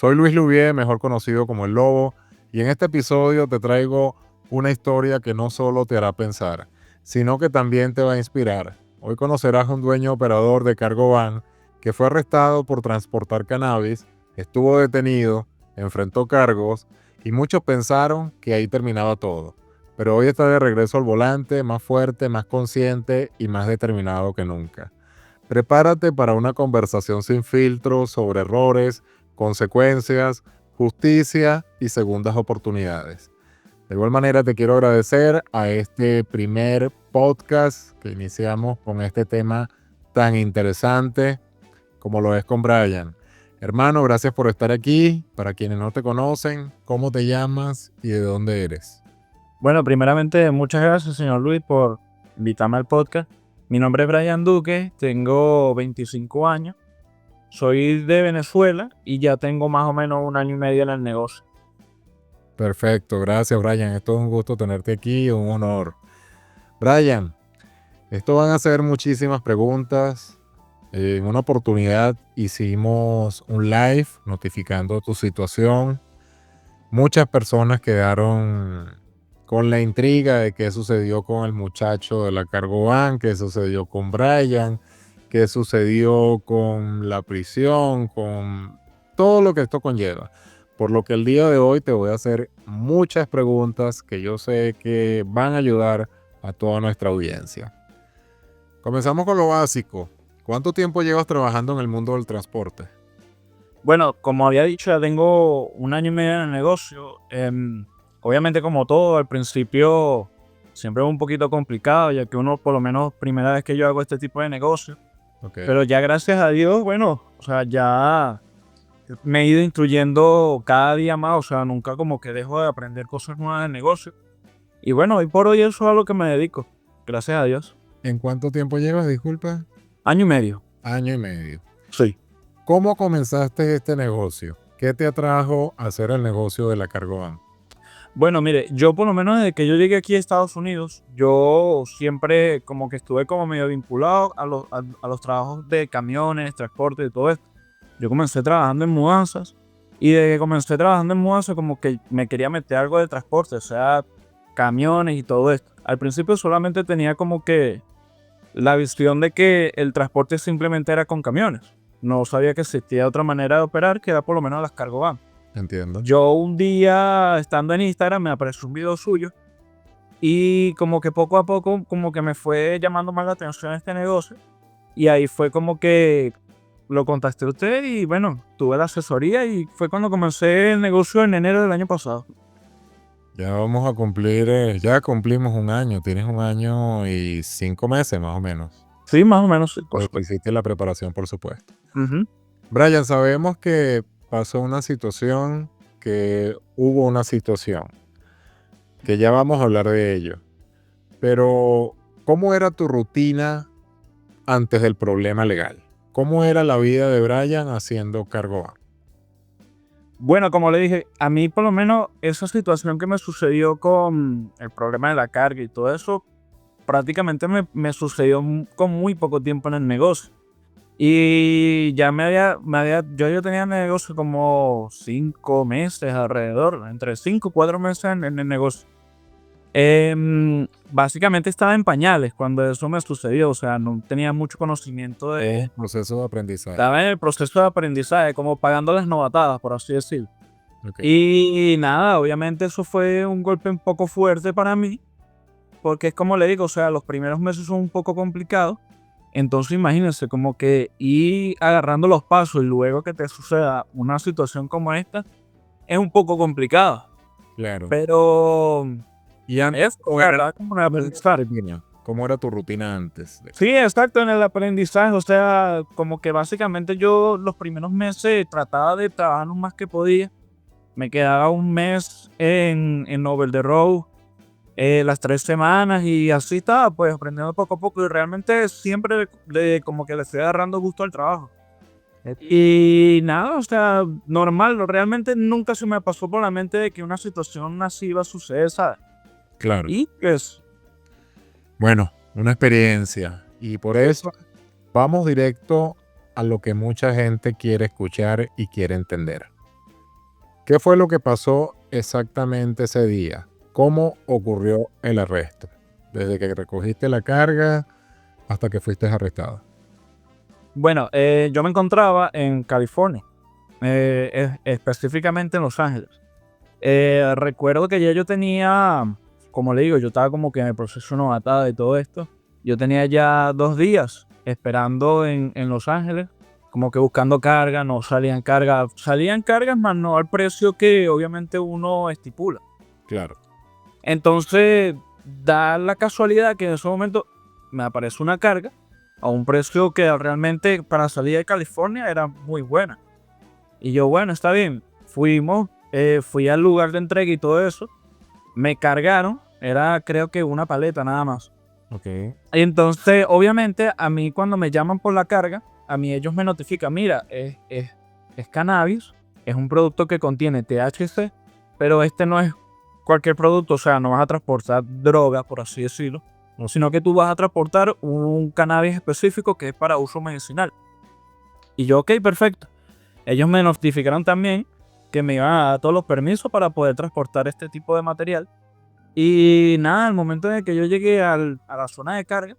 Soy Luis Louvier, mejor conocido como El Lobo, y en este episodio te traigo una historia que no solo te hará pensar, sino que también te va a inspirar. Hoy conocerás a un dueño operador de cargo van que fue arrestado por transportar cannabis, estuvo detenido, enfrentó cargos y muchos pensaron que ahí terminaba todo. Pero hoy está de regreso al volante, más fuerte, más consciente y más determinado que nunca. Prepárate para una conversación sin filtros sobre errores, consecuencias, justicia y segundas oportunidades. De igual manera te quiero agradecer a este primer podcast que iniciamos con este tema tan interesante como lo es con Brian. Hermano, gracias por estar aquí. Para quienes no te conocen, ¿cómo te llamas y de dónde eres? Bueno, primeramente, muchas gracias, señor Luis, por invitarme al podcast. Mi nombre es Brian Duque, tengo 25 años, soy de Venezuela y ya tengo más o menos 1 año y medio en el negocio. Perfecto, gracias Brian. Esto es un gusto tenerte aquí, un honor. Brian, esto van a ser muchísimas preguntas. En una oportunidad hicimos un live notificando tu situación. Muchas personas quedaron con la intriga de qué sucedió con el muchacho de la cargo van, qué sucedió con Brian, qué sucedió con la prisión, con todo lo que esto conlleva. Por lo que el día de hoy te voy a hacer muchas preguntas que yo sé que van a ayudar a toda nuestra audiencia. Comenzamos con lo básico. ¿Cuánto tiempo llevas trabajando en el mundo del transporte? Bueno, como había dicho, ya tengo 1 año y medio en el negocio. Obviamente, como todo, al principio siempre es un poquito complicado, ya que uno, por lo menos, primera vez que yo hago este tipo de negocio. Okay. Pero ya gracias a Dios, bueno, o sea, ya me he ido instruyendo cada día más, o sea, nunca como que dejo de aprender cosas nuevas del negocio. Y bueno, hoy por hoy eso es a lo que me dedico, gracias a Dios. ¿En cuánto tiempo llevas, disculpa? 1 año y medio. Año y medio. Sí. ¿Cómo comenzaste este negocio? ¿Qué te atrajo a hacer el negocio de la cargo van? Bueno, mire, yo por lo menos desde que yo llegué aquí a Estados Unidos, yo siempre como que estuve como medio vinculado a los trabajos de camiones, transporte y todo esto. Yo comencé trabajando en mudanzas y desde que comencé trabajando en mudanzas como que me quería meter algo de transporte, o sea, camiones y todo esto. Al principio solamente tenía como que la visión de que el transporte simplemente era con camiones. No sabía que existía otra manera de operar que era por lo menos las cargo van. Entiendo. Yo un día estando en Instagram me apareció un video suyo y como que poco a poco como que me fue llamando más la atención este negocio y ahí fue como que lo contacté a usted y bueno, tuve la asesoría y fue cuando comencé el negocio en enero del año pasado. Ya vamos a cumplir, ya cumplimos un año. Tienes 1 año y 5 meses más o menos. Sí, más o menos. Sí, Pues hiciste la preparación, por supuesto. Ujú. Brian, sabemos que pasó una situación, que hubo una situación, que ya vamos a hablar de ello. Pero, ¿cómo era tu rutina antes del problema legal? ¿Cómo era la vida de Brian haciendo cargo van? Bueno, como le dije, a mí por lo menos esa situación que me sucedió con el problema de la carga y todo eso, prácticamente me sucedió con muy poco tiempo en el negocio. Y ya yo ya tenía el negocio como 5 meses alrededor, entre 5 y 4 meses en el negocio. Básicamente estaba en pañales cuando eso me sucedió, o sea, no tenía mucho conocimiento de... Proceso de aprendizaje. Estaba en el proceso de aprendizaje, como pagando las novatadas, por así decirlo. Okay. Y nada, obviamente eso fue un golpe un poco fuerte para mí, porque es como le digo, o sea, los primeros meses son un poco complicados. Entonces imagínense como que ir agarrando los pasos y luego que te suceda una situación como esta es un poco complicado. Claro. Pero Y antes, es verdad como un aprendizaje. ¿cómo era tu rutina antes? Sí, exacto, en el aprendizaje, o sea, como que básicamente yo los primeros meses trataba de trabajar lo más que podía. Me quedaba un mes en Over the Road, las 3 semanas y así estaba, pues aprendiendo poco a poco y realmente siempre como que le estoy agarrando gusto al trabajo. Y nada, o sea, normal, realmente nunca se me pasó por la mente de que una situación así iba a suceder, ¿sabes? Claro. Y pues, Bueno, una experiencia. Y por eso vamos directo a lo que mucha gente quiere escuchar y quiere entender. ¿Qué fue lo que pasó exactamente ese día? ¿Cómo ocurrió el arresto? Desde que recogiste la carga hasta que fuiste arrestada. Bueno, yo me encontraba en California, específicamente en Los Ángeles. Recuerdo que ya yo tenía, como le digo, yo estaba como que en el proceso de novatada y todo esto. Yo tenía ya 2 días esperando en Los Ángeles, como que buscando carga, no salían cargas. Salían cargas, más no al precio que obviamente uno estipula. Claro. Entonces, da la casualidad que en ese momento me aparece una carga a un precio que realmente para salir de California era muy buena. Y yo, bueno, está bien. Fui al lugar de entrega y todo eso. Me cargaron, era creo que una paleta nada más. Ok. Y entonces, obviamente, a mí cuando me llaman por la carga, a mí ellos me notifican, mira, es cannabis, es un producto que contiene THC, pero este no es cualquier producto, o sea, no vas a transportar droga, por así decirlo, sino que tú vas a transportar un cannabis específico que es para uso medicinal. Y yo, ok, perfecto. Ellos me notificaron también que me iban a dar todos los permisos para poder transportar este tipo de material. Y nada, al momento en el que yo llegué a la zona de carga,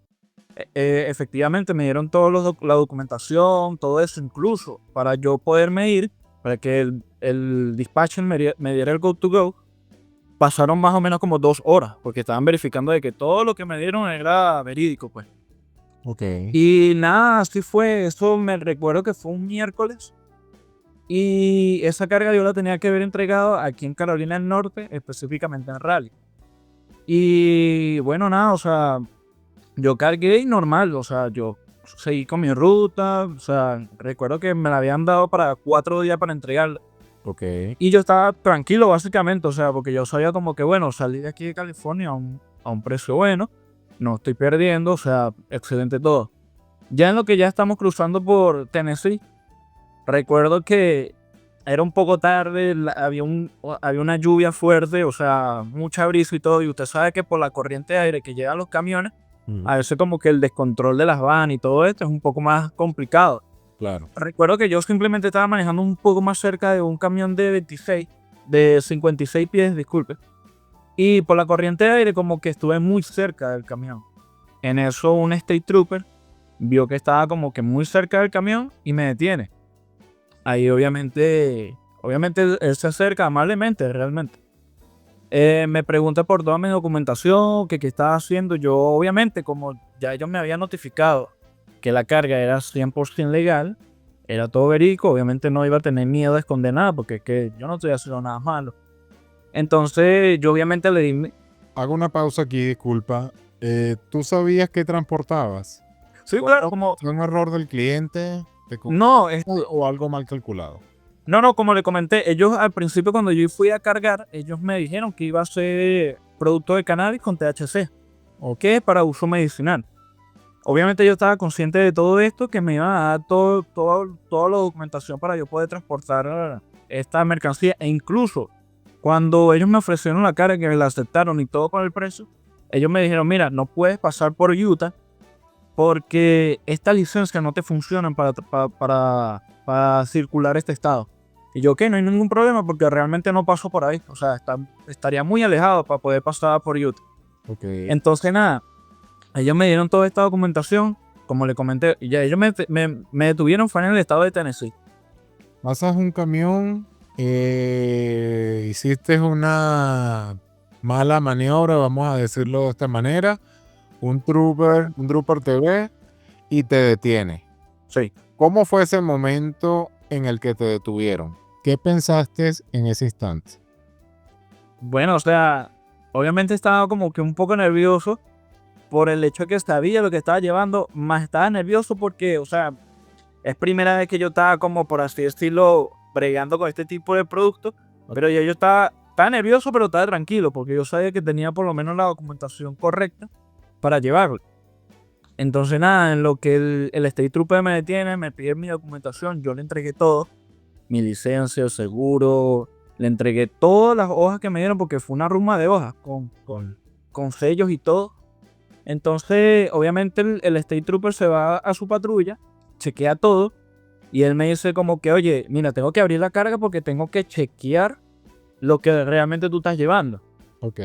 efectivamente me dieron toda la documentación, todo eso, incluso para yo poderme ir, para que el dispatcher me diera el go to go. Pasaron más o menos como 2 horas, porque estaban verificando de que todo lo que me dieron era verídico, pues. Ok. Y nada, así fue. Eso me recuerdo que fue un miércoles. Y esa carga yo la tenía que haber entregado aquí en Carolina del Norte, específicamente en Raleigh. Y bueno, nada, o sea, yo cargué y normal, o sea, yo seguí con mi ruta, o sea, recuerdo que me la habían dado para 4 días para entregarla. Ok. Y yo estaba tranquilo, básicamente, o sea, porque yo sabía como que, bueno, salí de aquí de California a un precio bueno, no estoy perdiendo, o sea, excelente todo. Ya en lo que ya estamos cruzando por Tennessee, recuerdo que era un poco tarde, había una lluvia fuerte, o sea, mucha brisa y todo, y usted sabe que por la corriente de aire que llegan los camiones, a veces como que el descontrol de las van y todo esto es un poco más complicado. Claro. Recuerdo que yo simplemente estaba manejando un poco más cerca de un camión de 56 pies, disculpe. Y por la corriente de aire como que estuve muy cerca del camión. En eso un State Trooper vio que estaba como que muy cerca del camión y me detiene. Ahí obviamente él se acerca amablemente realmente. Me pregunta por toda mi documentación, que qué estaba haciendo. Yo obviamente como ya ellos me habían notificado que la carga era 100% legal, era todo verídico, obviamente no iba a tener miedo de esconder nada porque es que yo no estoy haciendo nada malo. Entonces yo obviamente le di... Hago una pausa aquí, disculpa. ¿Tú sabías qué transportabas? Sí, claro, como... ¿Fue un error del cliente? No, ¿O algo mal calculado? no, como le comenté, ellos al principio cuando yo fui a cargar, ellos me dijeron que iba a ser producto de cannabis con THC, o que es para uso medicinal. Obviamente yo estaba consciente de todo esto, que me iban a dar toda la documentación para yo poder transportar esta mercancía. E incluso cuando ellos me ofrecieron la carga, que la aceptaron y todo con el precio, ellos me dijeron, mira, no puedes pasar por Utah porque esta licencia no te funciona para circular este estado. Y yo, ok, no hay ningún problema porque realmente no paso por ahí. O sea, estaría muy alejado para poder pasar por Utah. Ok. Entonces, nada, ellos me dieron toda esta documentación, como le comenté, y ya ellos me detuvieron, fue en el estado de Tennessee. Pasas un camión, hiciste una mala maniobra, vamos a decirlo de esta manera. Un trooper te ve y te detiene. Sí. ¿Cómo fue ese momento en el que te detuvieron? ¿Qué pensaste en ese instante? Bueno, o sea, obviamente estaba como que un poco nervioso por el hecho de que sabía lo que estaba llevando, más estaba nervioso porque, o sea, es primera vez que yo estaba como, por así decirlo, bregando con este tipo de productos, pero ya yo estaba nervioso, pero estaba tranquilo, porque yo sabía que tenía por lo menos la documentación correcta para llevarlo. Entonces nada, en lo que el State Trooper me detiene, me pide mi documentación, yo le entregué todo, mi licencia, el seguro, le entregué todas las hojas que me dieron, porque fue una ruma de hojas con sellos y todo. Entonces, obviamente el State Trooper se va a su patrulla, chequea todo Y él me dice como que, oye, mira, tengo que abrir la carga porque tengo que chequear lo que realmente tú estás llevando. Ok.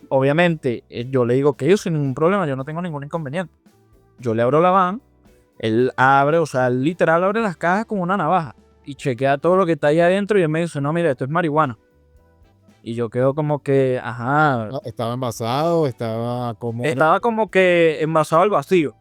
Obviamente, yo le digo que yo sin ningún problema, yo no tengo ningún inconveniente. Yo le abro la van, él abre, o sea, él literal abre las cajas con una navaja y chequea todo lo que está ahí adentro y él me dice, no, mira, esto es marihuana. Y yo quedo como que, ajá, Estaba envasado, estaba como... estaba como que envasado al vacío.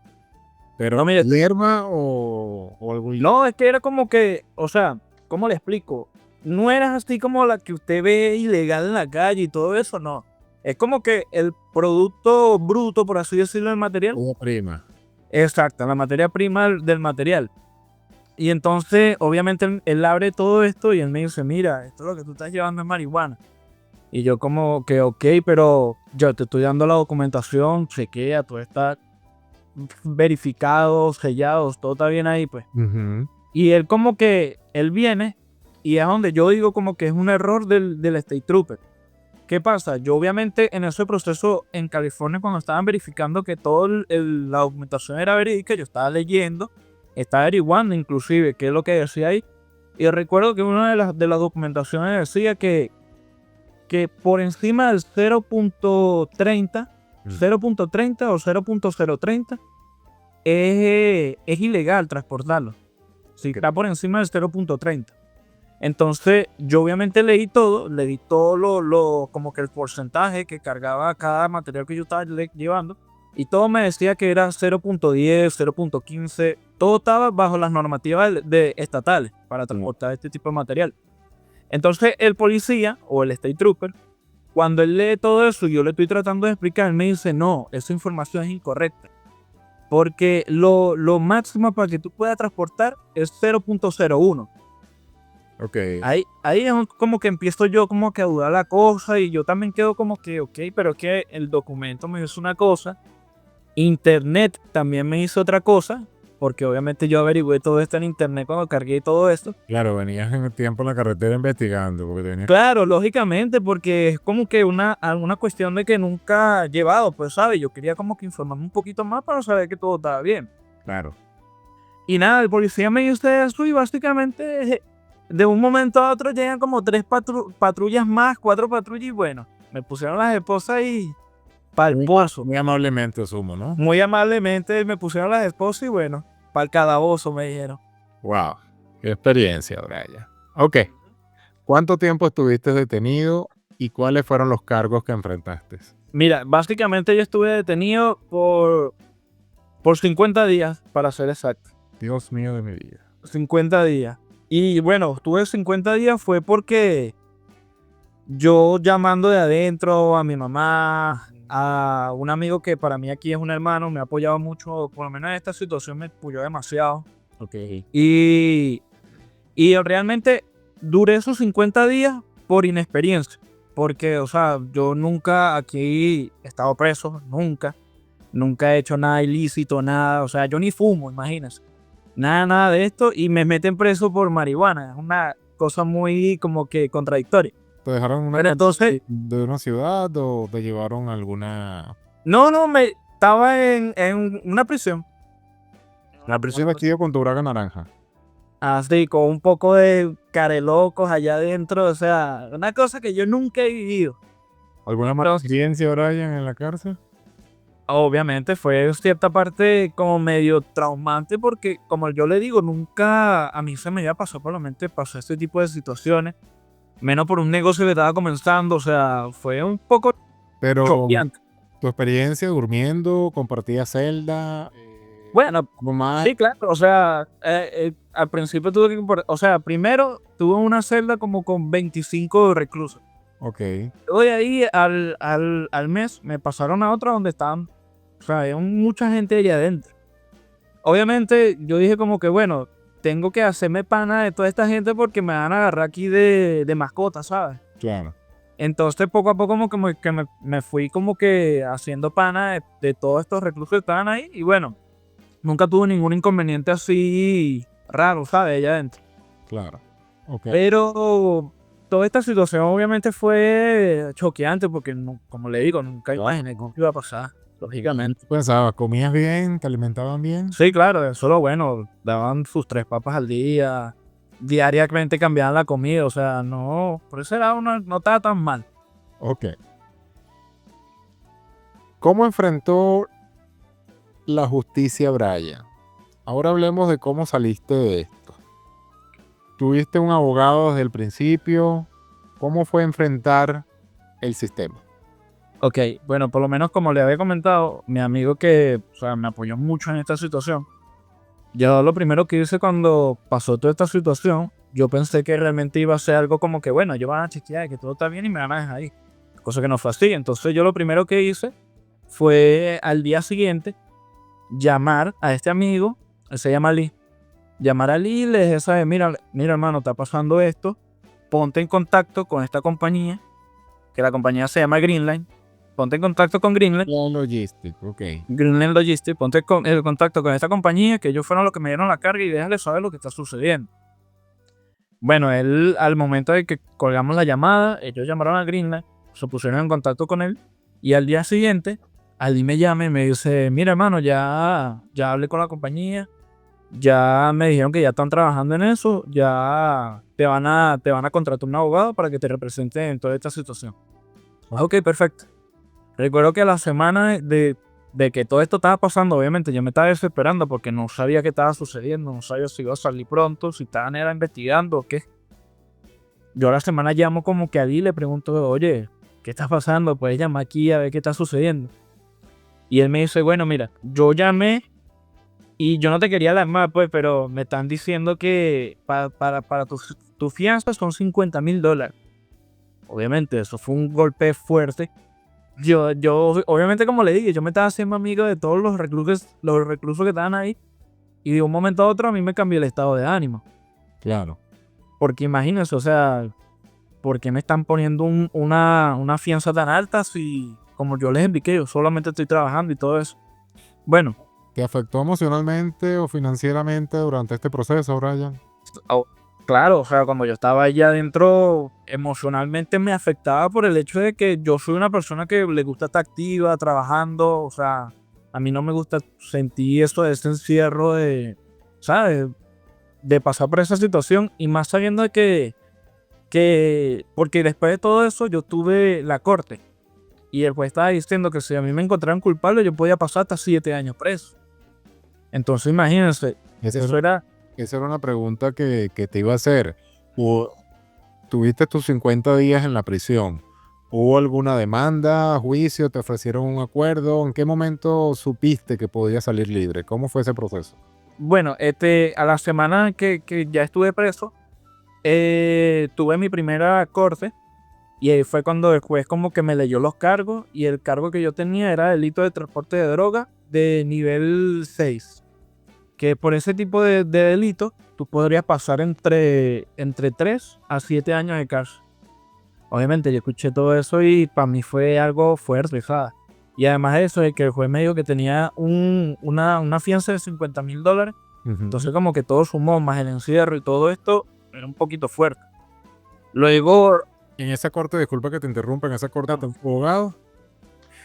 Pero No, mire, hierba o algo... no, es que era como que, o sea, ¿cómo le explico? No era así como la que usted ve ilegal en la calle y todo eso, no. Es como que el producto bruto, por así decirlo, del material. Como prima. Exacto, la materia prima del material. Y entonces, obviamente, él abre todo esto y él me dice, mira, esto lo que tú estás llevando es marihuana. Y yo como que, ok, pero yo te estoy dando la documentación, chequea, todo está verificado, sellado, todo está bien ahí, pues. Ujú. Y él como que, él viene y es donde yo digo como que es un error del State Trooper. ¿Qué pasa? Yo obviamente en ese proceso en California cuando estaban verificando que toda la documentación era verídica, yo estaba leyendo, estaba averiguando inclusive qué es lo que decía ahí. Y recuerdo que una de las documentaciones decía que por encima del 0.30, 0.30 o 0.030 es ilegal transportarlo. Si está por encima del 0.30. Entonces, yo obviamente leí todo como que el porcentaje que cargaba cada material que yo estaba llevando. Y todo me decía que era 0.10, 0.15. Todo estaba bajo las normativas estatales para transportar este tipo de material. Entonces, el policía o el State Trooper, cuando él lee todo eso y yo le estoy tratando de explicar, él me dice, no, esa información es incorrecta. Porque lo máximo para que tú puedas transportar es 0.01. Ok. Ahí es como que empiezo yo como que a dudar la cosa y yo también quedo como que, ok, pero es que el documento me hizo una cosa, internet también me hizo otra cosa, porque obviamente yo averigüé todo esto en internet cuando cargué todo esto. Claro, venías en el tiempo en la carretera investigando, porque tenías... Claro, lógicamente, porque es como que alguna cuestión de que nunca he llevado, pues, ¿sabes? Yo quería como que informarme un poquito más para saber que todo estaba bien. Claro. Y nada, el policía me dice eso y básicamente de un momento a otro llegan como 3 patrullas más, 4 patrullas y bueno, me pusieron las esposas y pa'l pozo. Muy amablemente asumo, ¿no? Muy amablemente me pusieron las esposas y bueno, pa'l calabozo me dijeron. Wow. Qué experiencia, Brian. Ok. ¿Cuánto tiempo estuviste detenido y cuáles fueron los cargos que enfrentaste? Mira, básicamente yo estuve detenido por 50 días, para ser exacto. Dios mío de mi vida. 50 días. Y bueno, estuve 50 días fue porque yo llamando de adentro a mi mamá, a un amigo que para mí aquí es un hermano, me ha apoyado mucho, por lo menos en esta situación me apoyó demasiado. Ok. Y realmente duré esos 50 días por inexperiencia. Porque, o sea, yo nunca aquí he estado preso, nunca. Nunca he hecho nada ilícito, nada. O sea, yo ni fumo, imagínense. Nada de esto y me meten preso por marihuana. Es una cosa muy como que contradictoria. ¿Te dejaron Pero entonces, de una ciudad o te llevaron a alguna... no, estaba en una prisión. La prisión vestido con tu braga naranja. Así, con un poco de carelocos allá adentro. O sea, una cosa que yo nunca he vivido. ¿Alguna mala experiencia, Brian, en la cárcel? Obviamente fue cierta parte como medio traumante porque, como yo le digo, nunca a mí se me había pasado por la mente pasar este tipo de situaciones. Menos por un negocio que estaba comenzando. O sea, fue un poco Pero choqueante. tu experiencia durmiendo, compartías celda, Bueno, algo más. sí, claro. O sea, al principio tuve que... O sea, primero tuve una celda como con 25 reclusos. Ok. Luego de ahí al mes me pasaron a otra donde estaban, o sea, hay mucha gente allá adentro. Obviamente yo dije como que bueno, tengo que hacerme pana de toda esta gente porque me van a agarrar aquí de mascota, ¿sabes? Claro. Entonces poco a poco como que me fui como que haciendo pana de todos estos reclusos que estaban ahí y bueno, nunca tuve ningún inconveniente así raro, ¿sabes? Allá adentro. Claro. Ok. Pero toda esta situación obviamente fue choqueante porque, como le digo, nunca imaginé cómo iba a pasar. lógicamente. Pensaba, ¿comías bien? ¿Te alimentaban bien? Sí, claro, eso es lo bueno. Daban sus 3 papas al día. Diariamente cambiaban la comida. O sea, no. Por eso no estaba tan mal. Ok. ¿Cómo enfrentó la justicia Brian? Ahora hablemos de cómo saliste de esto. ¿Tuviste un abogado desde el principio? ¿Cómo fue enfrentar el sistema? Ok, bueno, por lo menos como le había comentado, mi amigo que, o sea, me apoyó mucho en esta situación. Yo lo primero que hice cuando pasó toda esta situación, yo pensé que realmente iba a ser algo como que, bueno, ellos van a chequear que todo está bien y me van a dejar ahí. Cosa que no fue así. Entonces yo lo primero que hice fue al día siguiente llamar a este amigo, él se llama Lee. Llamar a Lee y le dije, ¿sabes? Mira hermano, está pasando esto. Ponte en contacto con esta compañía, que la compañía se llama Greenline. Ponte en contacto con Greenline. La logística, ok. Greenland Logistics, ponte en contacto con esta compañía, que ellos fueron los que me dieron la carga y déjale saber lo que está sucediendo. Bueno, él, al momento de que colgamos la llamada, ellos llamaron a Greenland, se pusieron en contacto con él, y al día siguiente, Ali me llama y me dice, mira hermano, ya hablé con la compañía, ya me dijeron que ya están trabajando en eso, ya te van a contratar un abogado para que te represente en toda esta situación. Ok, perfecto. Recuerdo que a la semana de que todo esto estaba pasando, obviamente yo me estaba desesperando porque no sabía qué estaba sucediendo, no sabía si iba a salir pronto, si estaban era investigando o qué. Yo a la semana llamo como que a Lee y le pregunto, oye, ¿qué está pasando? Puedes llamar aquí a ver qué está sucediendo. Y él me dice, bueno, mira, yo llamé y yo no te quería alarmar, pues, pero me están diciendo que para tu fianza son $50,000. Obviamente, eso fue un golpe fuerte. Yo, obviamente, como le dije, yo me estaba haciendo amigo de todos los reclusos que estaban ahí. Y de un momento a otro a mí me cambió el estado de ánimo. Claro. Porque imagínense, o sea, ¿por qué me están poniendo una fianza tan alta si, como yo les expliqué, yo solamente estoy trabajando y todo eso? Bueno, ¿Te afectó emocionalmente o financieramente durante este proceso, Brian? claro, o sea, cuando yo estaba allá adentro, emocionalmente me afectaba por el hecho de que yo soy una persona que le gusta estar activa, trabajando, o sea, a mí no me gusta sentir eso de ese encierro de, ¿sabes? De pasar por esa situación y más sabiendo de porque después de todo eso yo tuve la corte y el juez estaba diciendo que si a mí me encontraran culpable yo podía pasar hasta 7 años preso. Entonces imagínense, eso era... Esa era una pregunta que te iba a hacer. Tuviste tus 50 días en la prisión. ¿Hubo alguna demanda, juicio? ¿Te ofrecieron un acuerdo? ¿En qué momento supiste que podías salir libre? ¿Cómo fue ese proceso? Bueno, a la semana que ya estuve preso, tuve mi primera corte y ahí fue cuando el juez como que me leyó los cargos y el cargo que yo tenía era delito de transporte de droga de nivel 6. Que por ese tipo de delito tú podrías pasar entre 3 a 7 años de cárcel. Obviamente yo escuché todo eso y para mí fue algo fuerte, ¿sabes? Y además de eso, de que el juez me dijo que tenía una fianza de $50,000. Entonces como que todo sumó, más el encierro y todo esto, era un poquito fuerte. Luego, En esa corte, disculpa que te interrumpa, en esa corte de abogado.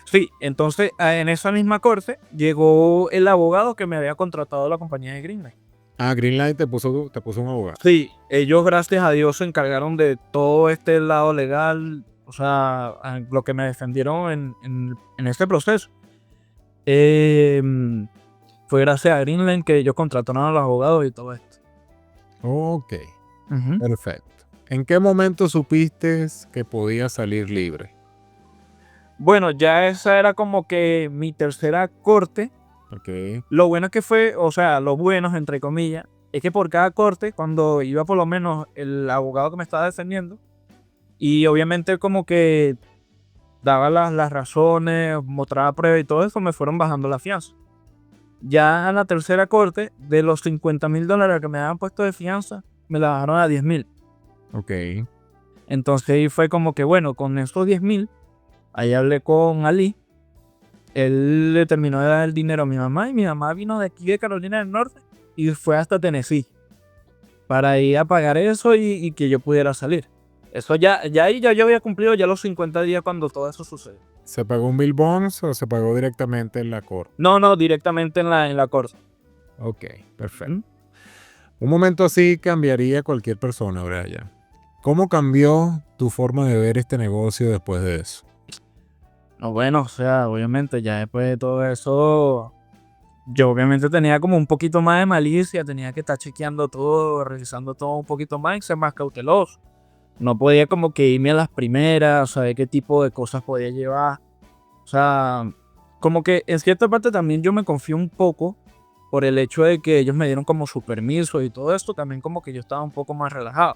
sí, entonces en esa misma corte llegó el abogado que me había contratado la compañía de Greenlight. Ah, Greenlight te puso un abogado. Sí, ellos gracias a Dios se encargaron de todo este lado legal, o sea, lo que me defendieron en este proceso. Fue gracias a Greenland que ellos contrataron a los abogados y todo esto. Ok, perfecto. ¿En qué momento supiste que podías salir libre? Bueno, ya esa era como que mi tercera corte. Ok. Lo bueno que fue, o sea, lo bueno, entre comillas, es que por cada corte, cuando iba por lo menos el abogado que me estaba defendiendo, y obviamente como que daba las razones, mostraba pruebas y todo eso, me fueron bajando la fianza. Ya en la tercera corte, de los $50,000 que me habían puesto de fianza, me la bajaron a 10,000. Ok. Entonces ahí fue como que, bueno, con esos 10,000, ahí hablé con Ali. Él le terminó de dar el dinero a mi mamá y mi mamá vino de aquí de Carolina del Norte y fue hasta Tennessee para ir a pagar eso y que yo pudiera salir. Eso ya ahí yo había cumplido ya los 50 días cuando todo eso sucedió. ¿Se pagó un Bill Bonds o se pagó directamente en la corte? No, directamente en la corte. Ok, perfecto. Un momento así cambiaría cualquier persona, Brian. ¿Cómo cambió tu forma de ver este negocio después de eso? No, bueno, o sea, obviamente ya después de todo eso, yo obviamente tenía como un poquito más de malicia, tenía que estar chequeando todo, revisando todo un poquito más y ser más cauteloso. No podía como que irme a las primeras, saber qué tipo de cosas podía llevar. O sea, como que en cierta parte también yo me confío un poco por el hecho de que ellos me dieron como su permiso y todo esto, también como que yo estaba un poco más relajado.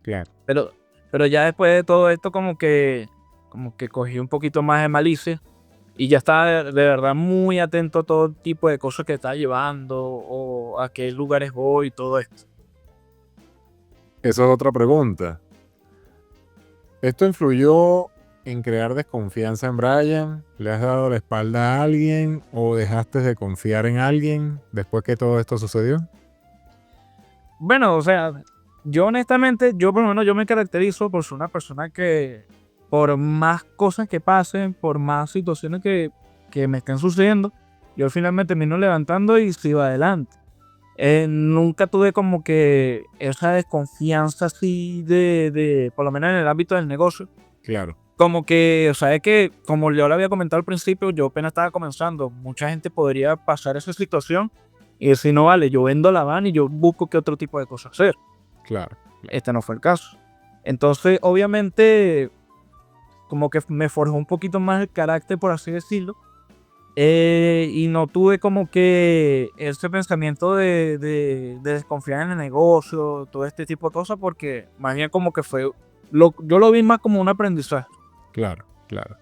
Claro. Pero, pero ya después de todo esto como que cogí un poquito más de malicia y ya estaba de verdad muy atento a todo tipo de cosas que estaba llevando o a qué lugares voy y todo esto. Esa es otra pregunta. ¿Esto influyó en crear desconfianza en Brian? ¿Le has dado la espalda a alguien o dejaste de confiar en alguien después que todo esto sucedió? Bueno, o sea, yo honestamente, yo por lo menos yo me caracterizo por ser una persona que por más cosas que pasen, por más situaciones que me estén sucediendo, yo al final me termino levantando y sigo adelante. Nunca tuve como que esa desconfianza así por lo menos en el ámbito del negocio. Claro, Como que, o sea, es que, como yo le había comentado al principio, yo apenas estaba comenzando. Mucha gente podría pasar esa situación y decir, no vale, yo vendo la van y yo busco qué otro tipo de cosas hacer. claro. Este no fue el caso. Entonces, obviamente, como que me forjó un poquito más el carácter, por así decirlo. Y no tuve como que ese pensamiento de desconfiar en el negocio, todo este tipo de cosas, porque más bien como que yo lo vi más como un aprendizaje. Claro, claro.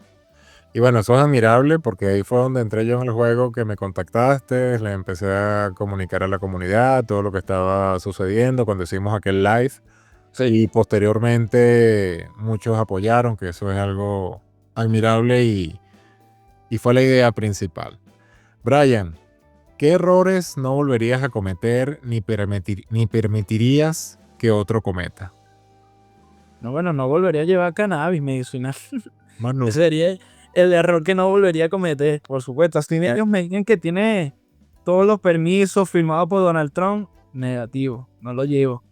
Y bueno, eso es admirable porque ahí fue donde entré yo en el juego, que me contactaste, le empecé a comunicar a la comunidad todo lo que estaba sucediendo cuando hicimos aquel live. Y posteriormente muchos apoyaron, que eso es algo admirable y fue la idea principal. Brian, ¿qué errores no volverías a cometer ni permitirías que otro cometa? No, bueno, no volvería a llevar cannabis medicinal. Manu, Ese sería el error que no volvería a cometer, por supuesto. Así ellos me digan que tiene todos los permisos firmados por Donald Trump, negativo, no lo llevo.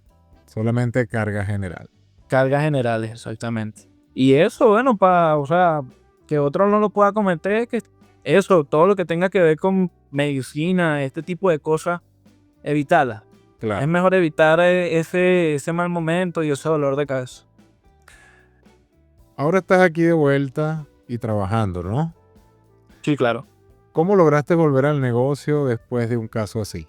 solamente carga general. Cargas generales, exactamente. Y eso, bueno, o sea, que otro no lo pueda cometer, que eso, todo lo que tenga que ver con medicina, este tipo de cosas, evitarla. Es Claro. mejor evitar ese mal momento y ese dolor de cabeza. Ahora estás aquí de vuelta y trabajando, ¿no? Sí, claro. ¿Cómo lograste volver al negocio después de un caso así?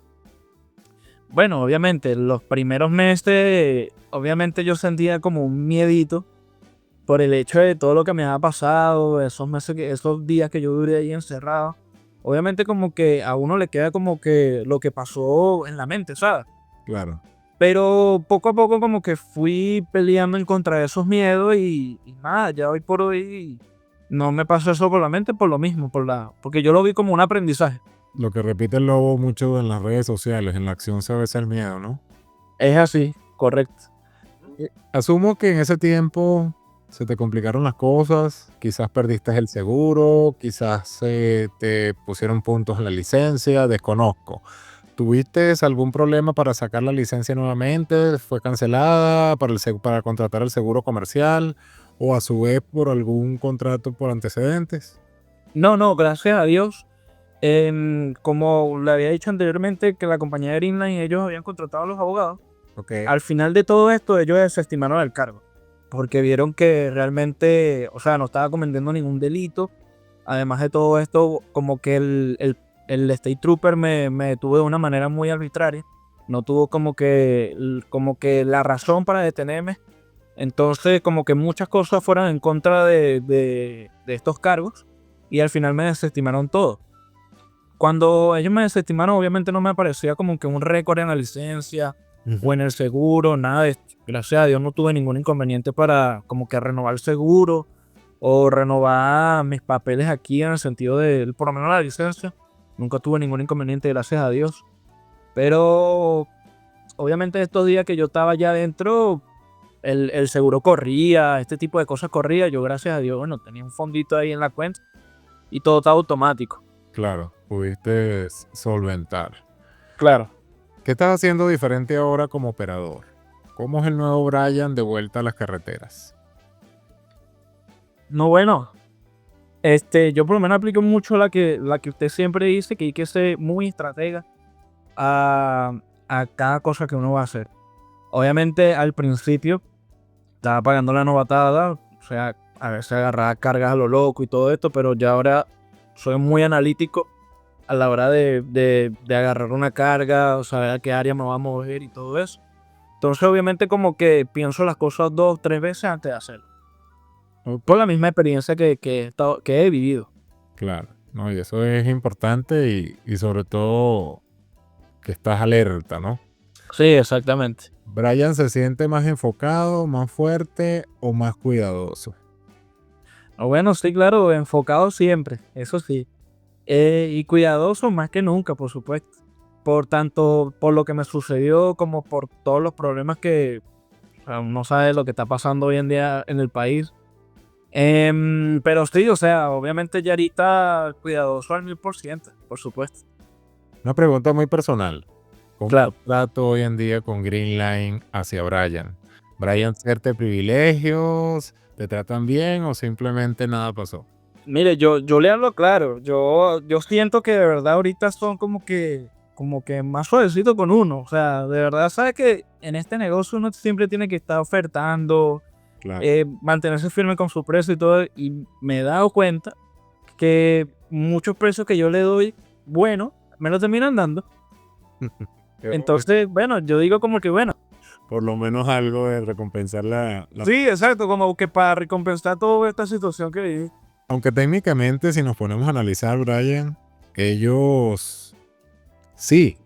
Bueno, obviamente, los primeros meses, obviamente yo sentía como un miedito por el hecho de todo lo que me había pasado, esos meses, esos días que yo duré ahí encerrado. Obviamente como que a uno le queda como que lo que pasó en la mente, ¿sabes? Claro. Pero poco a poco como que fui peleando en contra de esos miedos y nada, ya hoy por hoy no me pasó eso por la mente por lo mismo, porque yo lo vi como un aprendizaje. Lo que repite el lobo mucho en las redes sociales, en la acción se ve el miedo, ¿no? Es así, correcto. Asumo que en ese tiempo se te complicaron las cosas, quizás perdiste el seguro, quizás te pusieron puntos en la licencia, desconozco. ¿Tuviste algún problema para sacar la licencia nuevamente? ¿Fue cancelada para contratar el seguro comercial o a su vez por algún contrato por antecedentes? No, gracias a Dios. Como le había dicho anteriormente que la compañía de Greenline ellos habían contratado a los abogados, Ok, al final de todo esto ellos desestimaron el cargo, porque vieron que realmente, o sea, no estaba cometiendo ningún delito. Además de todo esto, como que el State Trooper me detuvo de una manera muy arbitraria. No tuvo como que la razón para detenerme. Entonces, como que muchas cosas fueron en contra de estos cargos y al final me desestimaron todo. Cuando ellos me desestimaron, obviamente no me aparecía como que un récord en la licencia o en el seguro, nada de esto. Gracias a Dios no tuve ningún inconveniente para como que renovar el seguro o renovar mis papeles aquí en el sentido de, por lo menos la licencia. Nunca tuve ningún inconveniente, gracias a Dios. Pero obviamente estos días que yo estaba ya adentro, el seguro corría, este tipo de cosas corría. Yo, gracias a Dios, bueno, tenía un fondito ahí en la cuenta y todo estaba automático. Claro, pudiste solventar. Claro. ¿Qué estás haciendo diferente ahora como operador? ¿Cómo es el nuevo Brian de vuelta a las carreteras? No, bueno, yo por lo menos aplico mucho la que usted siempre dice, que hay que ser muy estratega a, a cada cosa que uno va a hacer. Obviamente al principio estaba pagando la novatada, o sea, a veces agarraba cargas a lo loco y todo esto, pero ya ahora soy muy analítico a la hora de agarrar una carga, o saber a qué área me va a mover y todo eso. Entonces obviamente como que pienso las cosas 2 o 3 veces antes de hacerlo. Por la misma experiencia que he vivido. Claro, no, y eso es importante y sobre todo que estás alerta, ¿no? Sí, exactamente. Brian se siente más enfocado, más fuerte o más cuidadoso. Bueno, sí, claro, enfocado siempre, eso sí. Y cuidadoso más que nunca, por supuesto. Por tanto, por lo que me sucedió, como por todos los problemas que, o sea, uno sabe lo que está pasando hoy en día en el país. Pero sí, o sea, obviamente ya ahorita cuidadoso al 1000%, por supuesto. Una pregunta muy personal. ¿Cómo Claro. trato hoy en día con Green Line hacia Brian? ¿Brian cierte privilegios? ¿Te tratan bien o simplemente nada pasó? Mire, yo le hablo claro. Yo siento que de verdad ahorita son como que más suavecitos con uno. O sea, de verdad, sabes que en este negocio uno siempre tiene que estar ofertando, Claro. mantenerse firme con su precio y todo. Y me he dado cuenta que muchos precios que yo le doy, bueno, me lo terminan dando. Entonces, bueno, yo digo como que bueno. Por lo menos algo de recompensar la... Sí, exacto, como que para recompensar toda esta situación que viví. Aunque técnicamente, si nos ponemos a analizar, Brian, ellos sí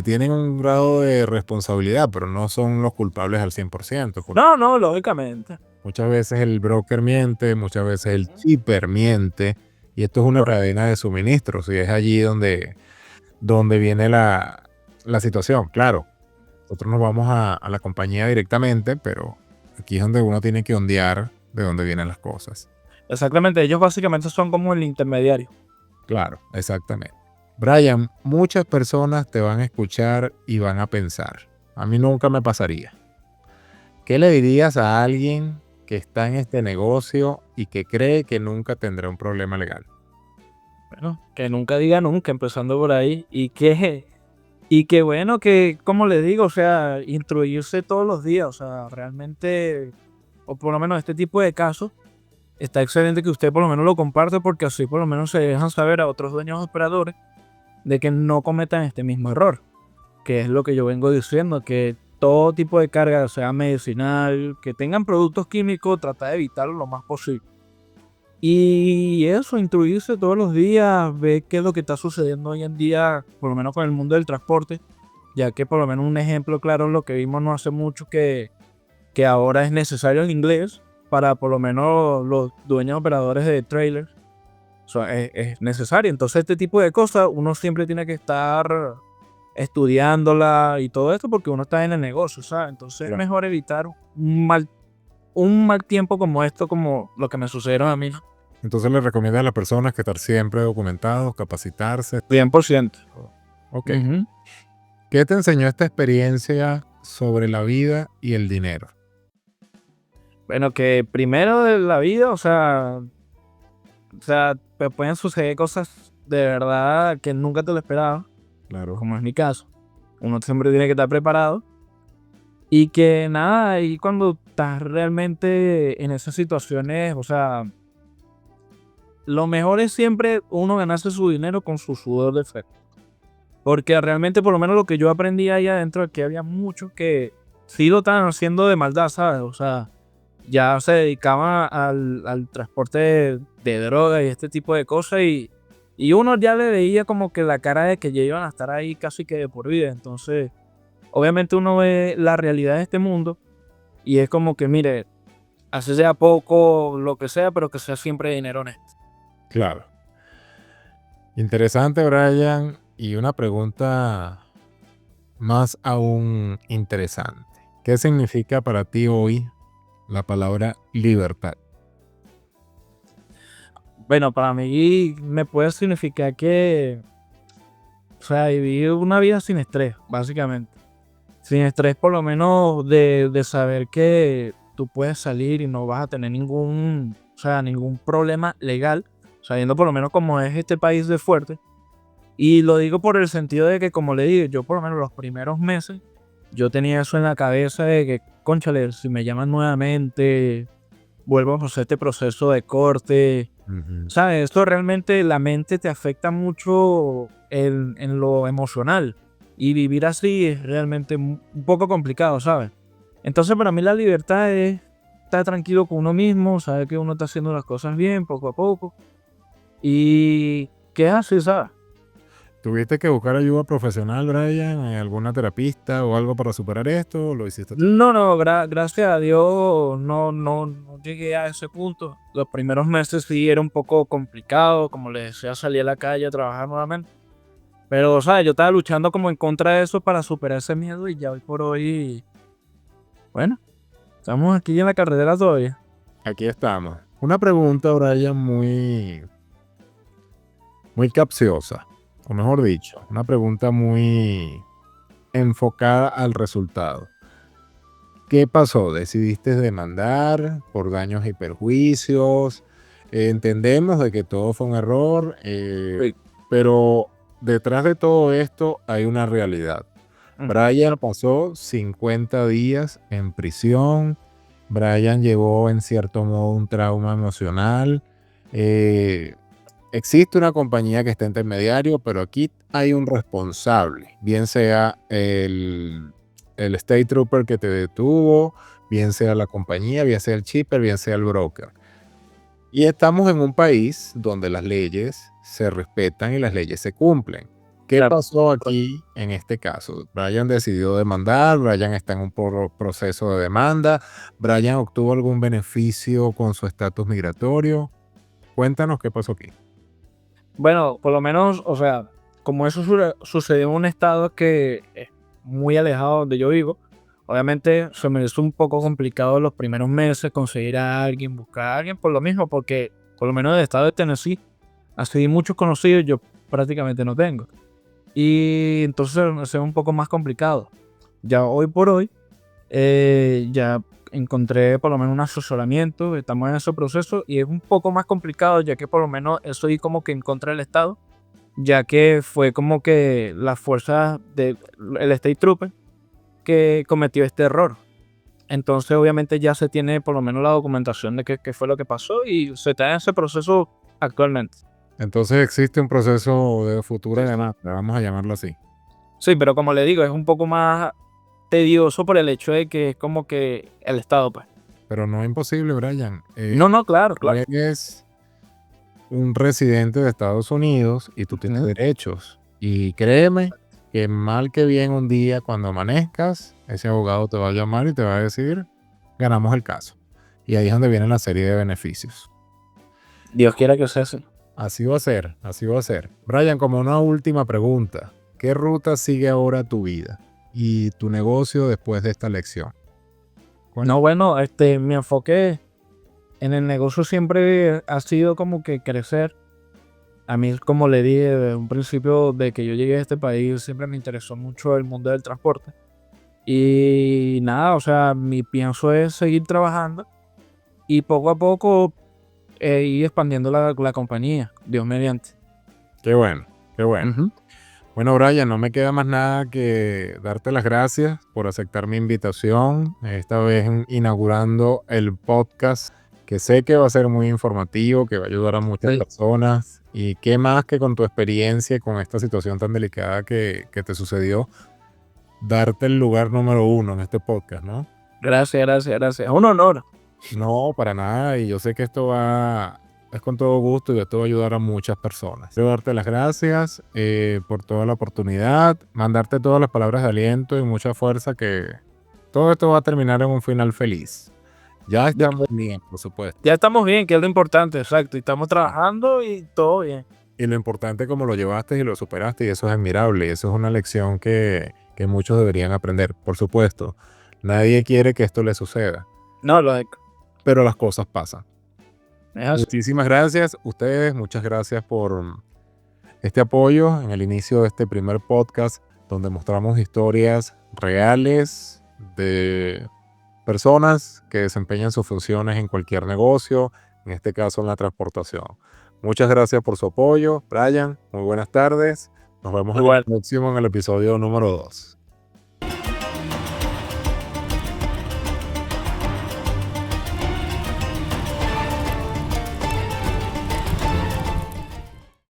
tienen un grado de responsabilidad, pero no son los culpables al 100%. Porque No, lógicamente. muchas veces el broker miente, muchas veces el shipper miente, y esto es una cadena de suministros, y es allí donde viene la situación. Claro, nosotros nos vamos a la compañía directamente, pero aquí es donde uno tiene que ondear de dónde vienen las cosas. Exactamente, ellos básicamente son como el intermediario. Claro, exactamente. Brian, muchas personas te van a escuchar y van a pensar, a mí nunca me pasaría. ¿Qué le dirías a alguien que está en este negocio y que cree que nunca tendrá un problema legal? Bueno, que nunca diga nunca, empezando por ahí. Y que bueno, que como le digo, o sea, instruirse todos los días, o sea, realmente, o por lo menos este tipo de casos, está excelente que usted por lo menos lo comparte porque así por lo menos se dejan saber a otros dueños de operadores de que no cometan este mismo error, que es lo que yo vengo diciendo, que todo tipo de carga, sea medicinal, que tengan productos químicos, trata de evitarlo lo más posible. Y eso, instruirse todos los días, ver qué es lo que está sucediendo hoy en día, por lo menos con el mundo del transporte, ya que por lo menos un ejemplo claro, lo que vimos no hace mucho, que ahora es necesario el inglés para por lo menos los dueños operadores de trailers. O sea, es necesario. Entonces este tipo de cosas uno siempre tiene que estar estudiándola y todo esto porque uno está en el negocio, ¿sabes? Entonces es mejor evitar un mal tiempo como esto, como lo que me sucedieron a mí, ¿no? Entonces le recomiendo a las personas que estar siempre documentados, capacitarse. 100%. Ok. Ujú. ¿Qué te enseñó esta experiencia sobre la vida y el dinero? Bueno, que primero de la vida, o sea, te pueden suceder cosas de verdad que nunca te lo esperaba, Claro. como es mi caso. Uno siempre tiene que estar preparado. Y que nada, y cuando estás realmente en esas situaciones, o sea, lo mejor es siempre uno ganarse su dinero con su sudor de frente. Porque realmente, por lo menos lo que yo aprendí ahí adentro, es que había muchos que sí lo estaban haciendo de maldad, ¿sabes? O sea, ya se dedicaban al transporte de droga y este tipo de cosas. Y uno ya le veía como que la cara de que ya iban a estar ahí casi que de por vida. Entonces, obviamente uno ve la realidad de este mundo y es como que, mire, así sea poco, lo que sea, pero que sea siempre dinero honesto. Claro. Interesante, Brian. Y una pregunta más aún interesante. ¿Qué significa para ti hoy la palabra libertad? Bueno, para mí me puede significar que, o sea, vivir una vida sin estrés, básicamente. Sin estrés por lo menos de saber que tú puedes salir y no vas a tener ningún, o sea, ningún problema legal, sabiendo por lo menos cómo es este país de fuerte. Y lo digo por el sentido de que, como le digo, yo por lo menos los primeros meses, yo tenía eso en la cabeza de que, cónchale, si me llaman nuevamente, vuelvo a hacer este proceso de corte. ¿Sabes? Esto realmente la mente te afecta mucho en lo emocional. Y vivir así es realmente un poco complicado, ¿sabes? Entonces para mí la libertad es estar tranquilo con uno mismo, saber que uno está haciendo las cosas bien, poco a poco. Y que es así, ¿sabes? ¿Tuviste que buscar ayuda profesional, Brian? ¿Alguna terapista o algo para superar esto? ¿O lo hiciste tú? No, no, gracias a Dios no llegué a ese punto. Los primeros meses sí era un poco complicado, como les decía, salir a la calle a trabajar nuevamente. Pero, ¿sabes? Yo estaba luchando como en contra de eso para superar ese miedo y ya hoy por hoy, bueno, estamos aquí en la carretera todavía. Aquí estamos. Una pregunta, Brian, muy capciosa, o mejor dicho, una pregunta muy enfocada al resultado. ¿Qué pasó? ¿Decidiste demandar por daños y perjuicios? Entendemos de que todo fue un error, Sí. pero detrás de todo esto hay una realidad. Mm. Brian pasó 50 días en prisión. Brian llevó en cierto modo un trauma emocional. Eh, Existe una compañía que está intermediario, pero aquí hay un responsable, bien sea el State Trooper que te detuvo, bien sea la compañía, bien sea el shipper, bien sea el broker. Y estamos en un país donde las leyes se respetan y las leyes se cumplen. ¿Qué Claro. pasó aquí en este caso? Brian decidió demandar, Brian está en un proceso de demanda, Brian obtuvo algún beneficio con su estatus migratorio. Cuéntanos qué pasó aquí. Bueno, por lo menos, o sea, como eso sucedió en un estado que es muy alejado de donde yo vivo, obviamente se me hizo un poco complicado los primeros meses conseguir a alguien, buscar a alguien, por lo mismo, porque por lo menos en el estado de Tennessee, así muchos conocidos yo prácticamente no tengo. Y entonces se me hace un poco más complicado. Ya hoy por hoy, ya encontré por lo menos un asesoramiento, estamos en ese proceso y es un poco más complicado ya que por lo menos estoy como que en contra del Estado, ya que fue como que las fuerzas del State Trooper que cometió este error. Entonces obviamente ya se tiene por lo menos la documentación de qué fue lo que pasó y se está en ese proceso actualmente. Entonces existe un proceso de futura Sí, sí. demanda, vamos a llamarlo así. Sí, pero como le digo, es un poco más tedioso por el hecho de que es como que el Estado, pues. Pero no es imposible, Brian. No, no, claro, Tú claro. eres un residente de Estados Unidos y tú tienes Ujú. derechos. Y créeme que mal que bien un día cuando amanezcas, ese abogado te va a llamar y te va a decir, ganamos el caso. Y ahí es donde viene la serie de beneficios. Dios quiera que sea así. Así va a ser, así va a ser. Brian, como una última pregunta, ¿qué ruta sigue ahora tu vida y tu negocio después de esta lección? No, bueno, mi enfoque en el negocio siempre ha sido como que crecer. A mí, como le dije desde un principio de que yo llegué a este país, siempre me interesó mucho el mundo del transporte. Y nada, o sea, mi pienso es seguir trabajando y poco a poco ir expandiendo la compañía, Dios mediante. Qué bueno, qué bueno. Ujú. Bueno, Brian, no me queda más nada que darte las gracias por aceptar mi invitación, esta vez inaugurando el podcast, que sé que va a ser muy informativo, que va a ayudar a muchas Sí. personas. Y qué más que con tu experiencia y con esta situación tan delicada que te sucedió, darte el lugar número uno en este podcast, ¿no? Gracias, gracias, gracias. Es un honor. No, para nada. Y yo sé que es con todo gusto y esto va a ayudar a muchas personas. Quiero darte las gracias por toda la oportunidad, mandarte todas las palabras de aliento y mucha fuerza, que todo esto va a terminar en un final feliz. Ya Ya, estamos bien, por supuesto. ya estamos bien, que es lo importante, exacto. Y estamos trabajando y todo bien. Y lo importante es cómo lo llevaste y lo superaste, y eso es admirable. Y eso es una lección que muchos deberían aprender. Por supuesto, Nadie quiere que esto le suceda, No, lógico. pero las cosas pasan. Es así. Muchísimas gracias. Ustedes, muchas gracias por este apoyo en el inicio de este primer podcast donde mostramos historias reales de personas que desempeñan sus funciones en cualquier negocio, en este caso en la transportación. Muchas gracias por su apoyo. Brian, muy buenas tardes. Nos vemos en el próximo, en el episodio número 2.